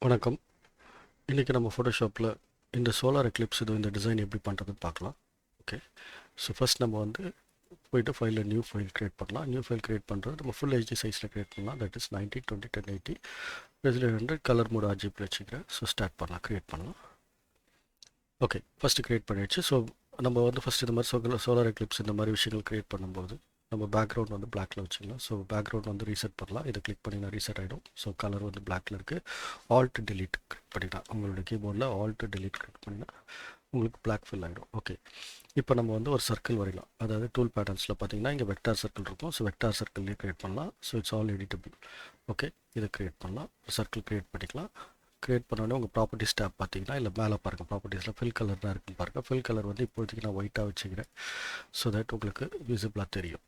வணக்கம். இன்றைக்கி நம்ம ஃபோட்டோஷாப்பில் இந்த சோலார் எக்லிப்ஸ் இந்த டிசைன் எப்படி பண்ணுறதுன்னு பார்க்கலாம். ஓகே. ஸோ ஃபஸ்ட் நம்ம போய்ட்டு ஃபைலில் நியூ ஃபைல் க்ரியேட் பண்ணலாம். நியூ ஃபைல் க்ரியேட் பண்ணுறது நம்ம ஃபுல் ஹெச்டி சைஸில் க்ரியேட் பண்ணலாம். That is 90 20 1080 resilient colour mode RGB வச்சுக்கிறேன். ஸோ ஸ்டார்ட் பண்ணலாம், க்ரியேட் பண்ணலாம். ஓகே, ஃபஸ்ட்டு க்ரியேட் பண்ணிடுச்சு. ஸோ நம்ம ஃபஸ்ட் இந்த மாதிரி சோலார் எக்லிப்ஸ் இந்த மாதிரி விஷயங்கள் க்ரியேட் பண்ணும்போது நம்ம பேக்ரவுண்ட் பிளாக்ல வச்சுக்கலாம். ஸோ பேக்ரவுண்ட் ரீசெட் பண்ணலாம். இதை கிளிக் பண்ணிங்கன்னா ரீசெட் ஆகிடும். ஸோ கலர் பிளாக்ல இருக்குது. ஆல்ட் டெலீட் கிளிக் பண்ணிக்கலாம். உங்களோட கீபோர்டில் ஆல்ட் டெலீட் கிளிக் பண்ணிங்கன்னா உங்களுக்கு பிளாக் ஃபில் ஆகிடும். ஓகே, இப்போ நம்ம ஒரு சர்க்கிள் வரையலாம். அதாவது டூல் பேட்டர்ன்ஸில் பார்த்தீங்கன்னா இங்கே வெக்டார் சர்க்கிள் இருக்கும். ஸோ வெக்டார் சர்க்கிள்லேயே க்ரியேட் பண்ணலாம். So it's all editable. Okay, இதை க்ரியேட் பண்ணலாம். சர்க்கிள் க்ரியேட் பண்ணிக்கலாம். க்ரியேட் பண்ணோடனே உங்கள் ப்ராப்பர்ட்டிஸ் டேப் பார்த்தீங்கன்னா இல்லை மேலே பாருங்கள், ப்ராப்பர்ட்டிஸில் ஃபில் கலர் தான் இருக்குன்னு பாருங்கள். ஃபில் கலர் இப்போதைக்கு நான் ஒயிட்டாக வச்சுக்கிறேன். ஸோ தட் உங்களுக்கு விசிபிளாக தெரியும்.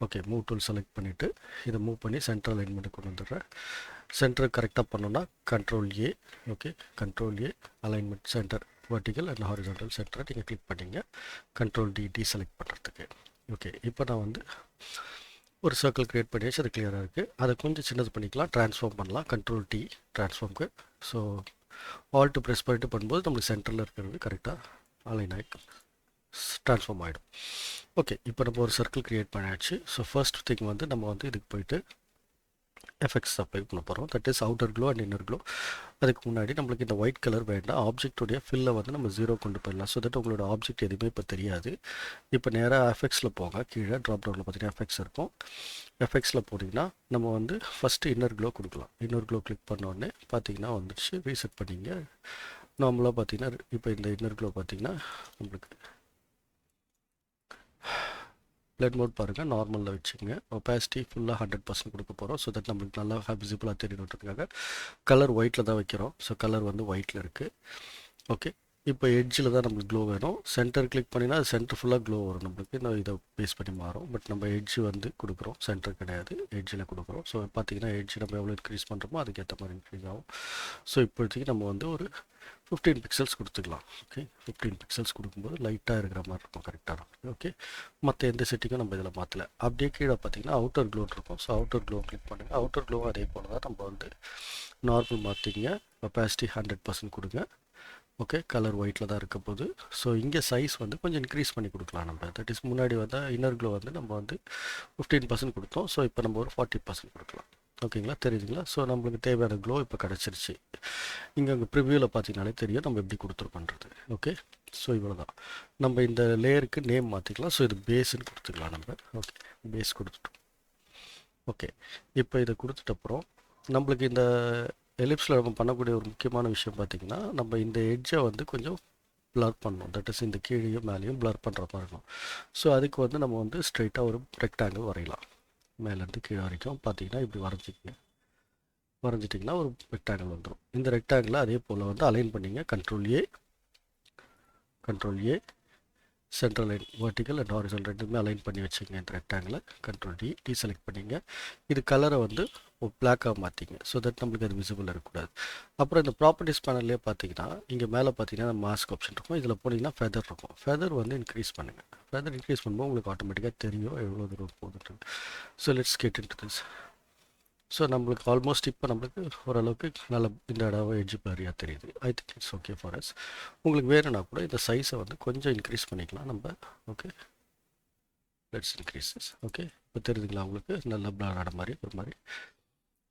ஓகே, மூவ் டூல் செலக்ட் பண்ணிவிட்டு இதை மூவ் பண்ணி சென்ட்ரல் அலைன்மெண்ட்டு கொண்டு வந்துடுறேன். சென்டர் கரெக்டாக பண்ணோன்னா Ctrl+A. Okay, Ctrl+A alignment centre vertical and horizontal சென்டரை நீங்கள் கிளிக் பண்ணிங்க. Ctrl+D செலக்ட் பண்ணுறதுக்கு. ஓகே, இப்போ நான் ஒரு சர்க்கிள் க்ரியேட் பண்ணியாச்சு. அது கிளியராக இருக்குது. அதை கொஞ்சம் சின்னது பண்ணிக்கலாம், ட்ரான்ஸ்ஃபார்ம் பண்ணலாம். Ctrl+T ட்ரான்ஸ்ஃபார்முக்கு. ஸோ ஆல்ட்டு ப்ரெஸ் பண்ணிட்டு பண்ணும்போது நம்மளுக்கு சென்டரில் இருக்கிறது கரெக்டாக அலைன் ஆகி ட்ரான்ஸ்ஃபார்ம் ஆகிடும். ஓகே, இப்போ நம்ம ஒரு சர்க்கிள் க்ரியேட் பண்ணியாச்சு. ஸோ ஃபர்ஸ்ட் திங் நம்ம இதுக்கு போயிட்டு எஃபெக்ட்ஸ் அப்ளை பண்ண போகிறோம். That is outer glow and inner glow. அதுக்கு முன்னாடி நம்மளுக்கு இந்த ஒயிட் கலர் வேண்டாம். ஆப்ஜெக்டோடைய ஃபில்லை நம்ம 0 கொண்டு போயிடலாம். ஸோ தட் உங்களோட ஆப்ஜெக்ட் எதுவுமே இப்போ தெரியாது. இப்போ நேராக எஃபெக்ட்ஸில் போங்க. கீழே ட்ராப் டவுனில் பார்த்தீங்கன்னா எஃபெக்ட்ஸ் இருக்கும். எஃபெக்ட்ஸில் போனீங்கன்னா நம்ம ஃபஸ்ட்டு இன்னர் க்ளோ கொடுக்கலாம். இன்னர் க்ளோ கிளிக் பண்ண உடனே பார்த்தீங்கன்னா வந்துடுச்சு. ரீசெட் பண்ணிங்க. நார்மலாக பார்த்தீங்கன்னா இப்போ இந்த இன்னர் க்ளோ பார்த்தீங்கன்னா நம்மளுக்கு பிளட் மோட் பாருங்கள், நார்மலில் வச்சுங்க. ஒப்பாசிட்டி ஃபுல்லாக 100% கொடுக்க போகிறோம். ஸோ தட் நம்மளுக்கு நல்லா விசிபிளாக தெரியணுன்றதுக்காக கலர் ஒயிட்டில் தான் வைக்கிறோம். ஸோ கலர் ஒயிட்டில் இருக்குது. ஓகே, இப்போ எட்ஜில் தான் நம்மளுக்கு க்ளோ வேணும். சென்டர் கிளிக் பண்ணினா அது சென்டர் ஃபுல்லாக க்ளோ வரும் நம்மளுக்கு. நான் இதை பேஸ் பண்ணி மாறும். பட் நம்ம எட்ஜ் கொடுக்குறோம், சென்டர் கிடையாது, எட்ஜில் கொடுக்குறோம். ஸோ பார்த்தீங்கன்னா எட்ஜ் நம்ம எவ்வளோ இன்க்ரீஸ் பண்ணுறோமோ அதுக்கேற்ற மாதிரி இன்க்ரீஸ் ஆகும். ஸோ இப்போதைக்கு நம்ம ஒரு 15 பிக்சல்ஸ் கொடுத்துக்கலாம். ஓகே, 15 பிக்சல்ஸ் கொடுக்கும்போது லைட்டாக இருக்கிற மாதிரி இருக்கும், கரெக்டாக. ஓகே, மற்ற எந்த செட்டிங்கும் நம்ம இதில் மாற்றலை. அப்படியே கீழே பார்த்தீங்கன்னா அவுட்டர் க்ளோ இருக்கும். ஸோ அவுட்டர் க்ளோ கிளிக் பண்ணுங்கள். அவுட்டர் க்ளோவும் அதே போல் தான் நம்ம நார்மல் மாற்றிங்க. ஒப்பாசிட்டி 100% கொடுங்க. ஓகே, கலர் ஒயிட்டில் தான் இருக்க போகுது. ஸோ இங்கே சைஸ் கொஞ்சம் இன்க்ரீஸ் பண்ணி கொடுக்கலாம் நம்ம. தட் இஸ் முன்னாடி இன்னர் க்ளோ நம்ம 15% கொடுத்தோம். ஸோ இப்போ நம்ம ஒரு 40% கொடுக்கலாம். ஓகேங்களா, தெரியுதுங்களா? ஸோ நம்மளுக்கு தேவையான க்ளோ இப்போ கிடச்சிருச்சு. இங்கே ப்ரிவியூவில் பார்த்தீங்கனாலே தெரியும் நம்ம எப்படி கொடுத்துருக்கோன்றது. ஓகே, ஸோ இவ்வளோ தான். நம்ம இந்த லேயருக்கு நேம் மாற்றிக்கலாம். ஸோ இது பேஸுன்னு கொடுத்துக்கலாம் நம்ம. ஓகே, பேஸ் கொடுத்துட்டோம். ஓகே, இப்போ இதை கொடுத்துட்டப்புறம் நம்மளுக்கு இந்த எலிப்ஸில் நம்ம பண்ணக்கூடிய ஒரு முக்கியமான விஷயம் பார்த்திங்கன்னா, நம்ம இந்த எட்ஜை கொஞ்சம் ப்ளர் பண்ணணும். தட் இஸ் இந்த கீழேயும் மேலேயும் ப்ளர் பண்ணுற மாதிரி இருக்கும். ஸோ அதுக்கு நம்ம ஸ்ட்ரைட்டாக ஒரு ரெக்டாங்கிள் வரையலாம். மேலேருந்து கீழே வரைக்கும் பார்த்தீங்கன்னா இப்படி வரைஞ்சிட்டிங்கன்னா ஒரு ரெக்டாங்கிள் வந்துடும். இந்த ரெக்டாங்கிளை அதே போல் அலைன் பண்ணிங்க. Ctrl+A central line vertical and horizontal ரெண்டுமே அலைன் பண்ணி வச்சுங்க. இந்த ரெக்டாங்கிளை Ctrl+D செலக்ட் பண்ணிங்க. இது கலரை பிளாக்காக மாற்றிங்க. ஸோ தட் நம்மளுக்கு அது விசிபிள் இருக்கக்கூடாது. அப்புறம் இந்த ப்ராப்பர்ட்டிஸ் பேனல்லே பார்த்தீங்கன்னா இங்கே மேலே பார்த்தீங்கன்னா மாஸ்க் ஆப்ஷன் இருக்கும். இதில் போனீங்கன்னா ஃபெதர் இருக்கும். ஃபெதர் இன்க்ரீஸ் பண்ணுங்கள். ஃபெதர் இன்க்ரீஸ் பண்ணும்போது உங்களுக்கு ஆட்டோமேட்டிக்காக தெரியும் எவ்வளோ தூரம் போகுதுன்னு. So let's get into this. So நம்மளுக்கு ஆல்மோஸ்ட் இப்போ நம்மளுக்கு ஓரளவுக்கு நல்ல இந்த இடம் எட்ஜ் பிளரியாக தெரியுது. I think it's okay for us. உங்களுக்கு வேணும்னா கூட இந்த சைஸை கொஞ்சம் இன்க்ரீஸ் பண்ணிக்கலாம் நம்ம. Okay, let's increase this. Okay, இப்போ தெரியுதுங்களா உங்களுக்கு நல்ல பிளர் ஆன மாதிரி ஒரு மாதிரி.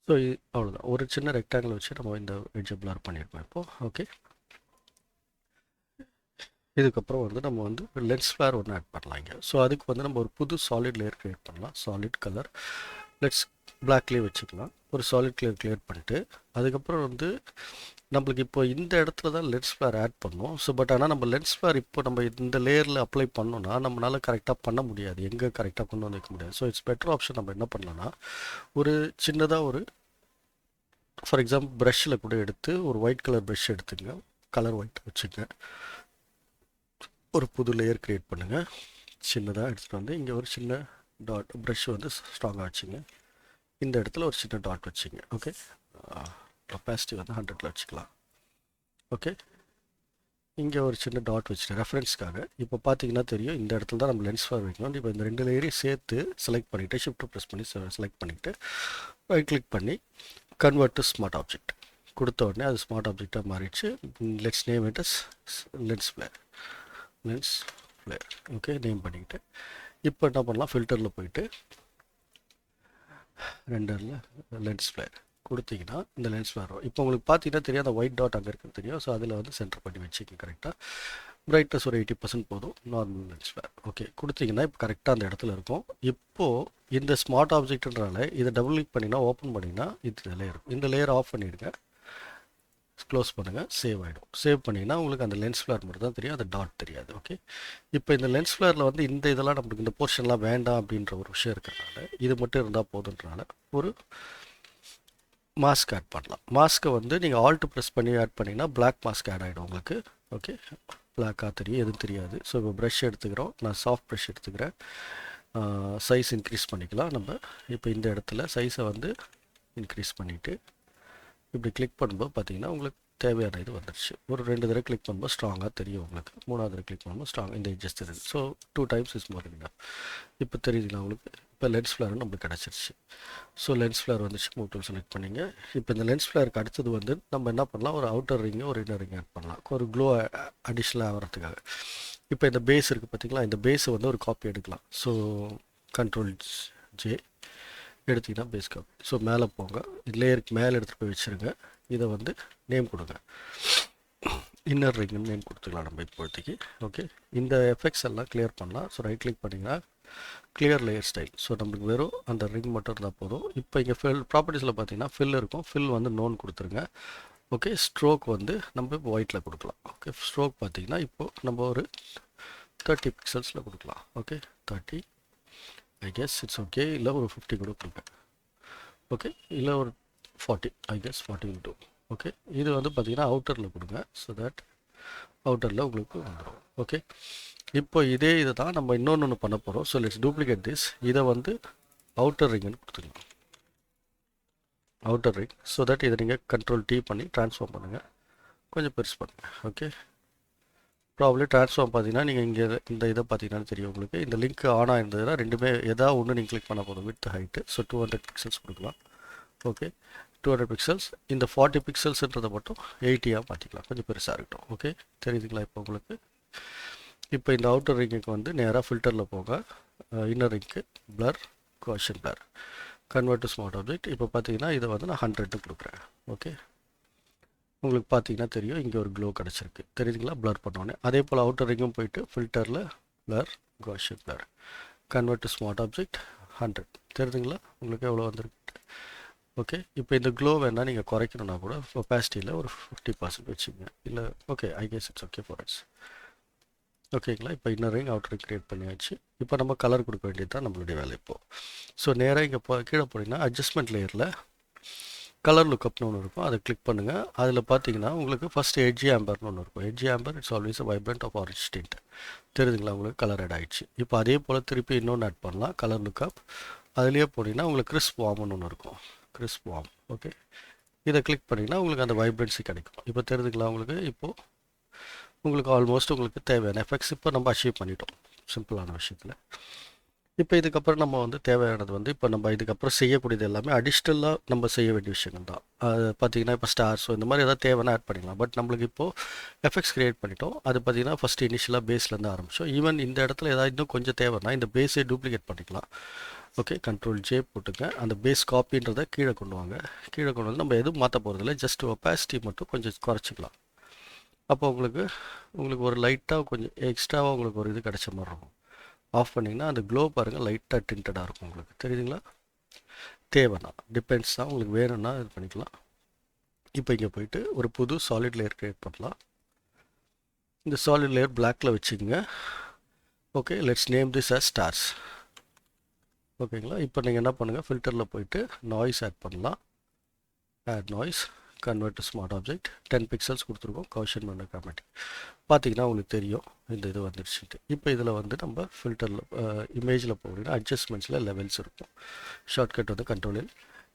ஸோ அவ்வளோதான். ஒரு சின்ன ரெக்டாங்கிள் வச்சு நம்ம இந்த எட்ஜை பிளர் பண்ணியிருக்கோம் இப்போது. ஓகே, இதுக்கப்புறம் நம்ம லென்ஸ் ஃப்ளேர் ஒன்று ஆட் பண்ணலாம் இங்கே. ஸோ அதுக்கு நம்ம ஒரு புது சாலிட் லேயர் க்ரியேட் பண்ணலாம். சாலிட் கலர் லெட்ஸ் பிளாக்லேயே வச்சுக்கலாம். ஒரு சாலிட் கலர் க்ரியேட் பண்ணிட்டு அதுக்கப்புறம் நம்மளுக்கு இப்போ இந்த இடத்துல தான் லென்ஸ் ஃப்ளேர் ஆட் பண்ணோம். ஸோ பட் ஆனால் நம்ம லென்ஸ் ஃப்ளேர் இப்போ நம்ம இந்த லேயரில் அப்ளை பண்ணோன்னா நம்மளால் கரெக்டாக பண்ண முடியாது, எங்கே கரெக்டாக கொண்டு வந்து வைக்க முடியாது. So it's better option. நம்ம என்ன பண்ணலாம்னா ஒரு சின்னதாக ஒரு ஃபார் எக்ஸாம்பிள் ப்ரஷ்ஷில் கூட எடுத்து ஒரு ஒயிட் கலர் ப்ரஷ் எடுத்துங்க. கலர் ஒயிட் வச்சுங்க. ஒரு புது லேயர் க்ரியேட் பண்ணுங்கள். சின்னதாக எடுத்துகிட்டு இங்கே ஒரு சின்ன டாட் ப்ரஷ் ஸ்ட்ராங்காக வச்சுங்க. இந்த இடத்துல ஒரு சின்ன டாட் வச்சுங்க. ஓகே, ஒப்பாசிட்டி 100ல் வச்சுக்கலாம். ஓகே, இங்கே ஒரு சின்ன டாட் வச்சுட்டு ரெஃபரன்ஸ்க்காக இப்போ பார்த்தீங்கன்னா தெரியும் இந்த இடத்துல தான் நம்ம லென்ஸ் ஃப்ளேர் வைக்கணும். இப்போ இந்த 2 லேயரையும் சேர்த்து செலக்ட் பண்ணிவிட்டு ஷிஃப்ட் ப்ரெஸ் பண்ணி செலக்ட் பண்ணிவிட்டு ரைட் கிளிக் பண்ணி கன்வெர்ட் டு ஸ்மார்ட் ஆப்ஜெக்ட். கொடுத்த உடனே அது ஸ்மார்ட் ஆப்ஜெக்டாக மாறிடுச்சு. Let's name it as lens flare. Lens flare okay, name பண்ணிக்கிட்டு இப்போ என்ன பண்ணலாம், ஃபில்டரில் போயிட்டு ரெண்டரில் லென்ஸ் ஃப்ளேர் கொடுத்தீங்கன்னா இந்த லென்ஸ் ஃப்ளேர் வரும். இப்போ உங்களுக்கு பார்த்தீங்கன்னா தெரியும், அந்த ஒயிட் டாட் அங்கே இருக்குன்னு தெரியும். ஸோ அதில் வந்து சென்டர் பண்ணி வச்சுக்கோங்க கரெக்டாக. பிரைட்னஸ் ஒரு 80% போதும், நார்மல் லென்ஸ் ஃப்ளேர் ஓகே கொடுத்தீங்கன்னா இப்போ கரெக்டாக அந்த இடத்துல இருக்கும். இப்போது இந்த ஸ்மார்ட் ஆப்ஜெக்ட்னால இதை டபுள் கிளிக் பண்ணிங்கன்னா ஓப்பன் பண்ணிங்கன்னா இது லேயர், இந்த லேயர் ஆஃப் பண்ணிவிடுங்க, க்ளோஸ் பண்ணுங்கள், சேவ் ஆகிடும். சேவ் பண்ணிங்கன்னா உங்களுக்கு அந்த லென்ஸ் ஃப்ளேர் மட்டும் தான் தெரியும், அந்த டாட் தெரியாது. ஓகே, இப்போ இந்த லென்ஸ் ஃப்ளேரில் வந்து இந்த இதெல்லாம் நம்மளுக்கு இந்த போர்ஷன்லாம் வேண்டாம் அப்படின்ற ஒரு விஷயம் இருக்கிறனால இது மட்டும் இருந்தால் போதுன்றனால ஒரு மாஸ்க் ஆட் பண்ணலாம். மாஸ்க்கை வந்து நீங்கள் ஆல்ட் ப்ரெஸ் பண்ணி ஆட் பண்ணிங்கன்னா பிளாக் மாஸ்க் ஆட் ஆகிடும் உங்களுக்கு. ஓகே, பிளாக்காக தெரியும், எதுவும் தெரியாது. ஸோ இப்போ ப்ரஷ் எடுத்துக்கிறோம், நான் சாஃப்ட் ப்ரஷ் எடுத்துக்கிறேன். சைஸ் இன்க்ரீஸ் பண்ணிக்கலாம் நம்ம. இப்போ இந்த இடத்துல சைஸை வந்து இன்க்ரீஸ் பண்ணிவிட்டு இப்படி கிளிக் பண்ணும்போது பார்த்தீங்கன்னா உங்களுக்கு தேவையான இது வந்துடுச்சு. ஒரு 2 தடவை கிளிக் பண்ணும்போது ஸ்ட்ராங்காக தெரியும் உங்களுக்கு. 3வது தடவை கிளிக் பண்ணும்போது ஸ்ட்ராங் இந்த எட்ஜஸ் தெரியுது. So 2 times is more enough. இப்போ தெரியுதுங்களா உங்களுக்கு? இப்போ லென்ஸ் ஃப்ளேர் நம்மளுக்கு கிடச்சிருச்சு. ஸோ லென்ஸ் ஃப்ளேர் வந்துச்சு, மூவ் டூல் செலக்ட் பண்ணிங்க. இப்போ இந்த லென்ஸ் ஃப்ளேருக்கு அடுத்தது வந்து நம்ம என்ன பண்ணலாம், ஒரு அவுட்டர் ரிங்கு ஒரு இன்னர் ரிங் ஆட் பண்ணலாம், ஒரு க்ளோ அடிஷ்னலாக ஆகிறதுக்காக. இப்போ இந்த பேஸ் இருக்குது பார்த்தீங்களா, இந்த பேஸை வந்து ஒரு காப்பி எடுக்கலாம். ஸோ கண்ட்ரோல் ஜே எடுத்திங்கன்னா பேஸ் காப்பி. ஸோ மேலே போங்க, லேயருக்கு மேலே எடுத்துகிட்டு போய் வச்சுருங்க. இதை வந்து நேம் கொடுங்க, இன்னர் ரிங்னு நேம் கொடுத்துக்கலாம் நம்ம இப்போதைக்கு. ஓகே, இந்த எஃபெக்ட்ஸ் எல்லாம் கிளியர் பண்ணலாம். ஸோ ரைட் கிளிக் பண்ணிங்கன்னா கிளியர் லேயர் ஸ்டைல். ஸோ நம்மளுக்கு வெறும் அந்த ரிங் மட்டும் இருந்தால் போதும். இப்போ இங்கே ப்ராப்பர்ட்டிஸில் பார்த்தீங்கன்னா ஃபில் இருக்கும், ஃபில் வந்து நோன் கொடுத்துருங்க. ஓகே, ஸ்ட்ரோக் வந்து நம்ம இப்போ ஒயிட்டில் கொடுக்கலாம். ஓகே, ஸ்ட்ரோக் பார்த்தீங்கன்னா இப்போது நம்ம ஒரு 30 பிக்சல்ஸில் கொடுக்கலாம். Okay, 30 I guess it's okay, இல்லை ஒரு 50 கூட கொடுப்பேன். ஓகே, இல்லை ஒரு 40 I guess 40 will do. Okay, இது வந்து பார்த்தீங்கன்னா அவுட்டரில் கொடுங்க. ஸோ தட் அவுட்டரில் உங்களுக்கு வந்துடும். ஓகே, இப்போ இதே இதை தான் நம்ம இன்னொன்று பண்ண போகிறோம். So let's duplicate this. இதை வந்து அவுட்டர் ரிங்னு கொடுத்துக்கலாம், அவுட்டர் ரிங். ஸோ தட் இதை நீங்கள் கண்ட்ரோல் T பண்ணி ட்ரான்ஸ்ஃபார்ம் பண்ணுங்கள், கொஞ்சம் பெருசு பண்ணுங்கள். ஓகே, ப்ராப்ளி ட்ரான்ஸ்ஃபார்ம் பார்த்தீங்கன்னா நீங்கள் இங்கே இந்த இதை பார்த்தீங்கன்னா தெரியும் உங்களுக்கு. இந்த லிங்க் ஆன் ஆயிருந்ததுன்னா ரெண்டுமே எதாவது ஒன்று நீங்கள் கிளிக் பண்ண போதும், வித் ஹைட்டு. ஸோ 200 பிக்சல்ஸ் கொடுக்கலாம். Okay, 200 pixels. இந்த 40 பிக்சல்ஸ்ன்றதை மட்டும் 80ஆக பார்த்திக்கலாம், கொஞ்சம் பெருசாக இருக்கட்டும். ஓகே, தெரியுதுங்களா இப்போ உங்களுக்கு? இப்போ இந்த அவுட்டர் ரிங்குக்கு வந்து நேராக ஃபில்டரில் போங்க, இன்னர் ரிங்க்கு blur, gaussian blur, convert to smart object. இப்போ பார்த்தீங்கன்னா இதை வந்து நான் 100 கொடுக்குறேன். ஓகே, உங்களுக்கு பார்த்தீங்கன்னா தெரியும் இங்கே ஒரு க்ளோ கிடச்சிருக்கு, தெரியுதுங்களா? பிளர் பண்ணோன்னே. அதே போல் அவுட்டர் ரிங்கும் போயிட்டு ஃபில்டரில் blur, gaussian blur, convert to smart object 100. தெரியுதுங்களா உங்களுக்கு எவ்வளோ வந்திருக்கு? ஓகே, இப்போ இந்த க்ளோ வேணால் நீங்கள் குறைக்கணுன்னா கூட ஒப்பாசிட்டியில் ஒரு 50% வச்சுங்க, இல்லை okay I guess it's okay for it's. ஓகேங்களா? இப்போ inner ring outer ring create பண்ணியாச்சு. இப்போ நம்ம கலர் கொடுக்க வேண்டியது தான் நம்மளுடைய வேலை இப்போது. ஸோ நேராக இங்கே கீழே போனீங்கன்னா அட்ஜஸ்ட்மெண்ட் லேயரில் கலர் லுக்கப்னு ஒன்று இருக்கும், அதை கிளிக் பண்ணுங்கள். அதில் பார்த்தீங்கன்னா உங்களுக்கு ஃபஸ்ட்டு எட்ஜி ஆம்பர்னு ஒன்று இருக்கும். Edgy amber it's always a vibrant of orange tint. தெரியுதுங்களா உங்களுக்கு? கலர் ஆட் ஆகிடுச்சு. இப்போ அதே போல் திருப்பி இன்னொன்று ஆட் பண்ணலாம், கலர் லுக்கப். அதுலேயே போனீங்கன்னா உங்களுக்கு கிறிஸ்ப் வார்ம்னு ஒன்று இருக்கும், கிறிஸ்ப் வார்ம். ஓகே, இதை கிளிக் பண்ணிங்கன்னா உங்களுக்கு அந்த வைப்ரன்சி கிடைக்கும். இப்போ தெரியுதுங்களா உங்களுக்கு? இப்போது உங்களுக்கு ஆல்மோஸ்ட் உங்களுக்கு தேவையான எஃபெக்ட்ஸ் இப்போ நம்ம அச்சீவ் பண்ணிட்டோம் சிம்பிளான விஷயத்தில். இப்போ இதுக்கப்புறம் நம்ம வந்து தேவையானது வந்து இப்போ நம்ம இதுக்கப்புறம் செய்யக்கூடியது எல்லாமே அடிஷ்னலாக நம்ம செய்ய வேண்டிய விஷயங்கள் தான். அது பார்த்தீங்கன்னா இப்போ ஸ்டார்ஸோ இந்த மாதிரி எதாவது தேவைன்னா ஆட் பண்ணிக்கலாம். பட் நம்மளுக்கு இப்போது எஃபெக்ட்ஸ் க்ரியேட் பண்ணிட்டோம். அது பார்த்தீங்கன்னா ஃபஸ்ட்டு இனிஷியலாக பேஸ்லேருந்து ஆரம்பித்தோம். ஈவன் இந்த இடத்துல ஏதாவது இன்னும் கொஞ்சம் தேவைன்னா இந்த பேஸே டூப்ளிகேட் பண்ணிக்கலாம். ஓகே, கண்ட்ரோல் ஜே போட்டுங்க, அந்த பேஸ் காப்பின்றதை கீழே கொண்டு வாங்க. கீழே கொண்டு வந்து நம்ம எதுவும் மாற்ற போகிறதில்ல, ஜஸ்ட் ஒப்பாசிட்டி மட்டும் கொஞ்சம் குறைச்சிக்கலாம். அப்போ உங்களுக்கு ஒரு லைட்டாக கொஞ்சம் எக்ஸ்ட்ராவாக உங்களுக்கு ஒரு இது கிடைச்ச மாதிரி இருக்கும். ஆஃப் பண்ணிங்கன்னா அந்த க்ளோ பாருங்கள் லைட்டாக டிண்டடாக இருக்கும் உங்களுக்கு. தெரியுதுங்களா? தேவைன்னா டிபெண்ட்ஸ் தான், உங்களுக்கு வேணும்னா இது பண்ணிக்கலாம். இப்போ இங்கே போயிட்டு ஒரு புது சாலிட் லேயர் க்ரியேட் பண்ணலாம். இந்த சாலிட் லேயர் பிளாக்கில் வச்சுக்கோங்க. Okay, let's name this as stars. ஓகேங்களா? இப்போ நீங்கள் என்ன பண்ணுங்கள், ஃபில்டரில் போயிட்டு நாய்ஸ் ஆட் பண்ணலாம். Add noise, convert to smart object, 10 pixels கொடுத்துருக்கோம், காஷன் பண்ண காமெடி. பார்த்தீங்கன்னா உங்களுக்கு தெரியும் இந்த இது வந்துடுச்சுட்டு. இப்போ இதில் வந்து நம்ம ஃபில்டரில் இமேஜில் போகிறீங்கன்னா அட்ஜஸ்ட்மெண்ட்ஸில் லெவல்ஸ் இருக்கும். ஷார்ட்கட் வந்து கண்ட்ரோலில்.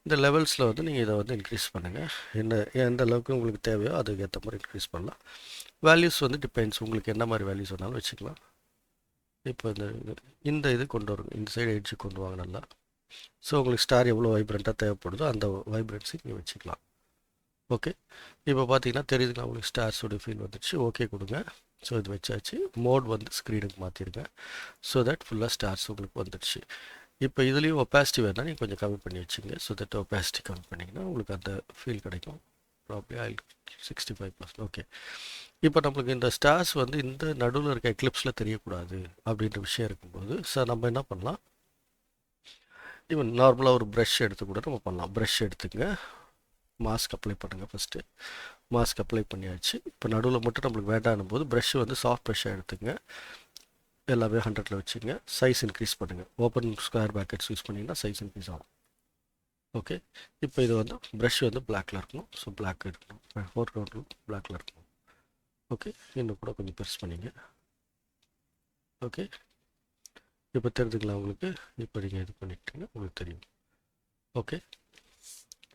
இந்த லெவல்ஸில் வந்து நீங்கள் இதை வந்து இன்க்ரீஸ் பண்ணுங்கள், எந்த அளவுக்கு உங்களுக்கு தேவையோ அதுக்கு ஏற்ற மாதிரி இன்க்ரீஸ் பண்ணலாம். வேல்யூஸ் வந்து டிபெண்ட்ஸ், உங்களுக்கு என்ன மாதிரி வேல்யூஸ் வேணாலும் வச்சுக்கலாம். இப்போ இந்த இது கொண்டு வருங்க, இந்த சைடு எட்ஜு கொண்டு வாங்க நல்லா. ஸோ உங்களுக்கு ஸ்டார் எவ்வளோ வைப்ரண்ட்டாக தேவைப்படுதோ அந்த வைப்ரன்ஸி நீங்கள் வச்சுக்கலாம். ஓகே, இப்போ பார்த்தீங்கன்னா தெரியுதுங்களா உங்களுக்கு ஸ்டார்ஸோட ஃபீல் வந்துடுச்சு. ஓகே கொடுங்க. ஸோ இது வச்சாச்சு. மோட் வந்து ஸ்க்ரீனுக்கு மாற்றிருங்க. ஸோ தட் ஃபுல்லாக ஸ்டார்ஸ் உங்களுக்கு வந்துடுச்சு. இப்போ இதுலேயும் ஒப்பாசிட்டி வேணால் நீங்கள் கொஞ்சம் கம்மி பண்ணி வச்சுங்க. ஸோ தட் ஒப்பாசிட்டி கம்மி பண்ணிங்கன்னா உங்களுக்கு அந்த ஃபீல் கிடைக்கும். ப்ராப்ளி 65%. ஓகே, இப்போ நம்மளுக்கு இந்த ஸ்டார்ஸ் வந்து இந்த நடுவில் இருக்க எக்லிப்ஸில் தெரியக்கூடாது அப்படின்ற விஷயம் இருக்கும்போது சார் நம்ம என்ன பண்ணலாம், ஈவன் நார்மலாக ஒரு ப்ரஷ் எடுத்து கூட நம்ம பண்ணலாம். ப்ரஷ் எடுத்துங்க, மாஸ்க் அப்ளை பண்ணுங்கள் ஃபஸ்ட்டு. மாஸ்க் அப்ளை பண்ணியாச்சு. இப்போ நடுவில் மட்டும் நம்மளுக்கு வேண்டாம் போது ப்ரஷ் வந்து சாஃப்ட் ப்ரஷ்ஷாக எடுத்துங்க. எல்லாமே 100ல் வச்சுங்க. சைஸ் இன்க்ரீஸ் பண்ணுங்கள். ஓப்பன் ஸ்கொயர் பேக்கெட்ஸ் யூஸ் பண்ணிங்கன்னா சைஸ் இன்க்ரீஸ் ஆகும். ஓகே, இப்போ இது வந்து ப்ரஷ் வந்து பிளாக்ல இருக்கணும். ஸோ பிளாக் இருக்கணும். ஃபோர் கிரவுண்டில் பிளாக்ல இருக்கணும். ஓகே, இன்னும் கூட கொஞ்சம் பெருசு பண்ணிங்க. ஓகே, இப்போ தெரிஞ்சுக்கலாம் உங்களுக்கு. இப்போ நீங்கள் இது பண்ணிக்கிட்டீங்கன்னா உங்களுக்கு தெரியும். ஓகே,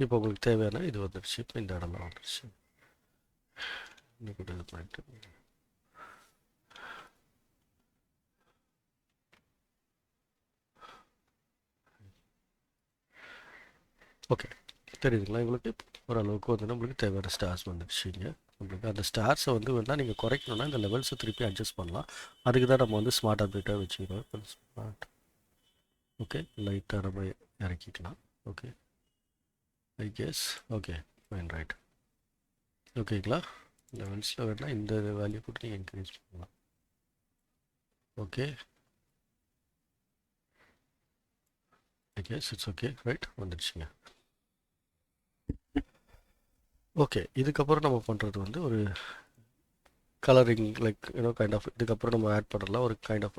இப்போ உங்களுக்கு தேவையான இது வந்துடுச்சு. இப்போ இந்த இடம்லாம் வந்துடுச்சு. இன்னும் கூட இது பண்ணிட்டு ஓகே, தெரியுதுங்களா உங்களுக்கு. ஓரளவுக்கு வந்து நம்மளுக்கு தேவையான ஸ்டார்ஸ் வந்துடுச்சுங்க. நம்மளுக்கு அந்த ஸ்டார்ஸை வந்து வேணால் நீங்கள் குறைக்கணும்னா இந்த லெவல்ஸை திருப்பி அட்ஜஸ்ட் பண்ணலாம். அதுக்கு தான் நம்ம வந்து ஸ்மார்ட் அப்டேட்டாக வச்சுக்கிறோம். ஸ்மார்ட். ஓகே, லைட்டாக நம்ம இறக்கிக்கலாம். Okay, I guess. Okay, fine, right. ஓகேங்களா, லெவல்ஸில் வேணால் இந்த வேல்யூ போட்டு நீங்கள் இன்க்ரீஸ் பண்ணலாம். Okay, I guess it's okay, right, வந்துடுச்சுங்க. ஓகே, இதுக்கப்புறம் நம்ம பண்ணுறது வந்து ஒரு கலரிங் லைக் கைண்ட் ஆஃப் இதுக்கப்புறம் நம்ம ஆட் பண்ணலாம். ஒரு கைண்ட் ஆஃப்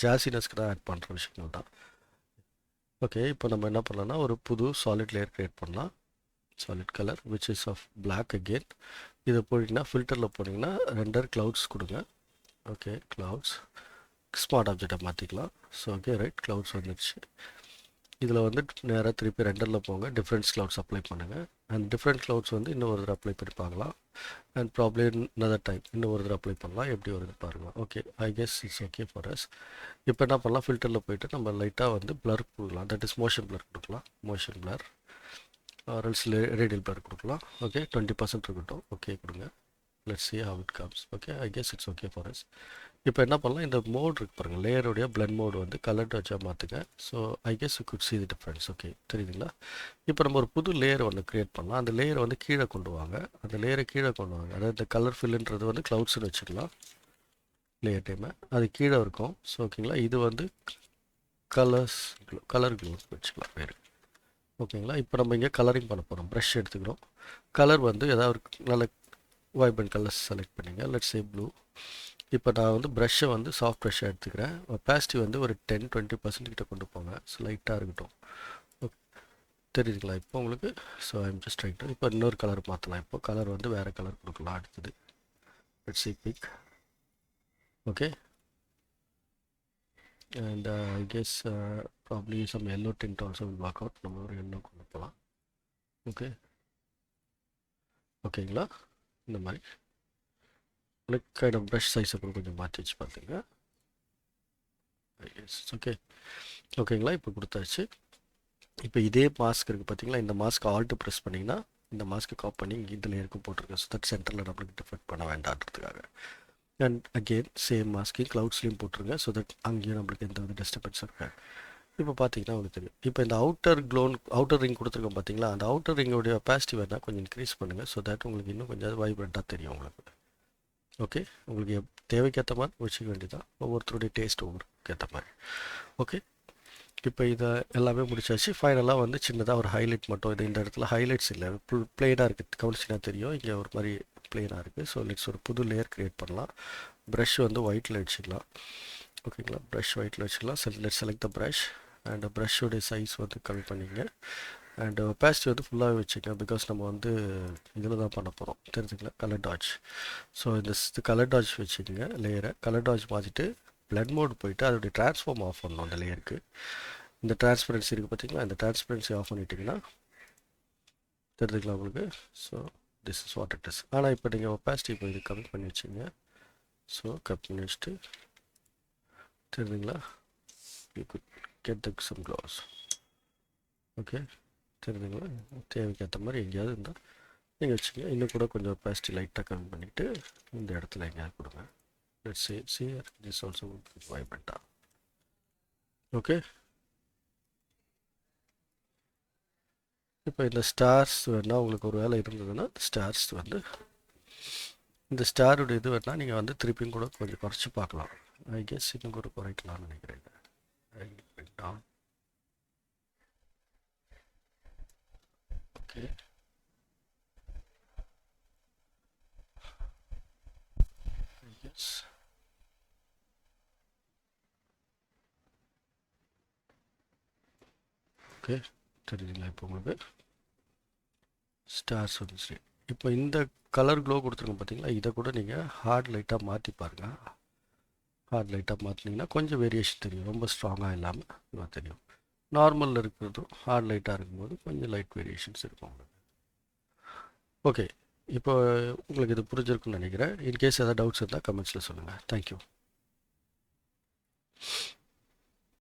ஜாசினஸ்க்கு தான் ஆட் பண்ணுற விஷயங்கள் தான். ஓகே, இப்போ நம்ம என்ன பண்ணலாம்னா ஒரு புது சாலிட் லேயர் க்ரியேட் பண்ணலாம். Solid colour which is of black again. இதை போட்டிங்கன்னா ஃபில்டரில் போனீங்கன்னா ரெண்டர் க்ளவுட்ஸ் கொடுங்க. ஓகே, க்ளவுட்ஸ் ஸ்மார்ட் ஆப்ஜெக்டை மாற்றிக்கலாம். ஸோ ஓகே, ரைட், க்ளவுட்ஸ் வந்துடுச்சு. இதில் வந்து நேராக திருப்பி ரெண்டரில் போங்க, டிஃப்ரெண்ட்ஸ் க்ளவுட்ஸ் அப்ளை பண்ணுங்கள். அண்ட் டிஃப்ரெண்ட் க்ளவுட்ஸ் வந்து இன்னும் ஒரு தடவை அப்ளை பண்ணி பார்க்கலாம். அண்ட் ப்ராப்ளி another டைம் இன்னும் ஒரு தடவை அப்ளை பண்ணலாம். எப்படி வருது பாருங்கள். Okay, I guess it's okay for us. இப்போ என்ன பண்ணலாம், ஃபில்டரில் போயிட்டு நம்ம லைட்டாக வந்து பிளர் கொடுக்கலாம். தட் இஸ் மோஷன் பிளர் கொடுக்கலாம். மோஷன் பிளர் ஆர்எல்ஸ் ரேடியல் பிளர் கொடுக்கலாம். ஓகே, 20% இருக்கட்டும். ஓகே கொடுங்க. Let's see how it comes. Okay, I guess it's okay for us. இப்போ என்ன பண்ணலாம், இந்த மோட் இருக்கு பாருங்கள், லேயருடைய பிளண்ட் மோடு வந்து கலர்டு வச்சா மாற்றுங்க. So I guess you good see the difference. Okay, தெரியுதுங்களா. இப்போ நம்ம ஒரு புது லேயர் ஒன்று க்ரியேட் பண்ணலாம். அந்த லேயரை வந்து கீழே கொண்டு வாங்க. அந்த லேயரை கீழே கொண்டு வாங்க. அதாவது இந்த கலர் ஃபில்லுன்றது வந்து க்ளவுட்ஸ்னு வச்சுக்கலாம். லேயர் டைமை அது கீழே இருக்கும். ஸோ ஓகேங்களா, இது வந்து கலர் க்ளூ வச்சுக்கலாம் பேர். ஓகேங்களா, இப்போ நம்ம இங்கே கலரிங் பண்ண போகிறோம். ப்ரஷ் எடுத்துக்கிறோம். கலர் வந்து ஏதாவது ஒரு நல்ல வைப்ரண்ட் கலர்ஸ் செலக்ட் பண்ணிங்க. Let's say blue. இப்போ நான் வந்து ப்ரஷ்ஷை வந்து சாஃப்ட் ப்ரஷ்ஷாக எடுத்துக்கிறேன். ஒப்பாசிட்டி வந்து ஒரு 10-20% கிட்ட கொண்டு போங்க. ஸோ லைட்டாக இருக்கட்டும். ஓகே, தெரியுதுங்களா இப்போ உங்களுக்கு. So I'm just right. இப்போ இன்னொரு கலர் மாற்றலாம். இப்போ கலர் வந்து வேறு கலர் கொடுக்கலாம். அடுத்தது let's see pick. Okay, and I guess probably some yellow tint also will work out. நம்ம ஒரு எல்லோ கொண்டு போகலாம். ஓகே, ஓகேங்களா, இந்த மாதிரி கைண்ட் ஆஃப் ப்ரஷ் சைஸை கூட கொஞ்சம் மாற்றி வச்சு பார்த்துங்க. ஓகே, ஓகேங்களா, இப்போ கொடுத்தாச்சு. இப்போ இதே மாஸ்க் இருக்குது பார்த்தீங்களா, இந்த மாஸ்க் ஆல்ட்டு ப்ரெஸ் பண்ணிங்கன்னா இந்த மாஸ்க்கு காப் பண்ணி இங்கே இதில் இருக்கும் போட்டிருக்கேன். ஸோ தட் சென்டரில் நம்மளுக்கு டிஃபெக்ட் பண்ண வேண்டான்றதுக்காக. அண்ட் அகெயின் சேம் மாஸ்க்கையும் க்ளவுட்ஸ்லேயும் போட்டுருங்க. ஸோ தட் அங்கேயும் நம்மளுக்கு எந்த ஒரு டிஸ்டர்பன்ஸ் இருக்காது. இப்போ பார்த்தீங்கன்னா உங்களுக்கு தெரியும். இப்போ இந்த அவுட்டர் ரிங் கொடுத்துருக்கோம் பார்த்தீங்களா, அந்த அவுட்டர் ரிங்கோடைய ஒப்பாசிட்டி வேணால் கொஞ்சம் இன்க்ரீஸ் பண்ணுங்கள். ஸோ தட் உங்களுக்கு இன்னும் கொஞ்சம் வைப்ரண்ட்டாக தெரியும் உங்களுக்கு. ஓகே, உங்களுக்கு தேவைக்கேற்ற மாதிரி வச்சுக்க வேண்டியதான். ஒவ்வொருத்தருடைய டேஸ்ட் ஒவ்வொருக்கு ஏற்ற மாதிரி. ஓகே, இப்போ இதை எல்லாமே முடிச்சாச்சு. ஃபைனலாக வந்து சின்னதாக ஒரு ஹைலைட் மட்டும். இது இந்த இடத்துல ஹைலைட்ஸ் இல்லை, பிளெயினாக இருக்குது. கவனிச்சினா தெரியும் இங்கே ஒரு மாதிரி பிளெயினாக இருக்குது. ஸோ லெட்ஸ் ஒரு புது லேயர் க்ரியேட் பண்ணலாம். ப்ரஷ் வந்து ஒயிட்டில் வச்சுக்கலாம். ஓகேங்களா, ப்ரஷ் ஒயிட்டில் வச்சுக்கலாம். Let's select the brush and ப்ரஷ்ஷோடைய சைஸ் வந்து கம்மி பண்ணிங்க. அண்ட் ஒப்பாசிட்டி வந்து ஃபுல்லாகவே வச்சுக்கோங்க. பிகாஸ் நம்ம வந்து இதில் தான் பண்ண போகிறோம், தெரிஞ்சுக்கலாம். Colour Doge. ஸோ இந்த கலர் டாட்ச் வச்சுக்கோங்க. லேயரை கலர் டாட்ச் மாற்றிட்டு பிளட் மோட் போயிட்டு அதோடைய ட்ரான்ஸ்ஃபார்ம் ஆஃப் பண்ணணும். அந்த லேயருக்கு இந்த டிரான்ஸ்பரன்சி இருக்குது பார்த்தீங்களா, இந்த டிரான்ஸ்பரன்சி ஆஃப் பண்ணிட்டீங்கன்னா தெரிஞ்சுக்கலாம் உங்களுக்கு. So this is what it is. ஆனால் இப்போ நீங்கள் ஒப்பாசிட்டி இப்போ இது கம்மி பண்ணி வச்சுங்க. ஸோ கம்மி பண்ணி வச்சுட்டு தெரிஞ்சுங்களா, you could get the some close. Okay, தெரிஞ்சுங்களா, தேவைக்கு ஏற்ற மாதிரி எங்கேயாவது இருந்தால் நீங்கள் வச்சுங்க. இன்னும் கூட கொஞ்சம் opacity லைட்டாக கம்மி பண்ணிவிட்டு இந்த இடத்துல எங்கேயாவது கொடுங்க. Let's see this also vibrant. Okay, இப்போ இந்த ஸ்டார்ஸ் வேணால் உங்களுக்கு ஒரு வேலை இருந்ததுன்னா ஸ்டார்ஸ் வந்து இந்த ஸ்டாரோட இது வேணால் நீங்கள் வந்து திருப்பியும் கூட கொஞ்சம் குறைச்சி பார்க்கலாம். ஐ கெஸ் இன்னும் கூட குறைக்கலாம்னு நினைக்கிறேன். ஓகே, ஐ கெஸ் ஓகே தெரியுதுங்களா? இப்போ உங்களுக்கு ஸ்டார்ஸ் வந்துச்சு. இப்போ இந்த கலர் க்ளோ கொடுத்துருங்க பார்த்தீங்களா, இதை கூட நீங்கள் ஹார்ட் லைட்டாக மாற்றி பாருங்கள். ஹார்ட் லைட்டாக மாற்றினீங்கன்னா கொஞ்சம் வேரியேஷன் தெரியும், ரொம்ப ஸ்ட்ராங்காக இல்லாமல் இதுவாக தெரியும். நார்மலில் இருக்கிறதும் ஹார்ட் லைட்டாக இருக்கும்போது கொஞ்சம் லைட் வேரியேஷன்ஸ் இருக்கும் உங்களுக்கு. ஓகே, இப்போ உங்களுக்கு இது புரிஞ்சிருக்குன்னு நினைக்கிறேன். இன்கேஸ் ஏதாவது டவுட்ஸ் இருந்தால் கமெண்ட்ஸில் சொல்லுங்கள். தேங்க்யூ.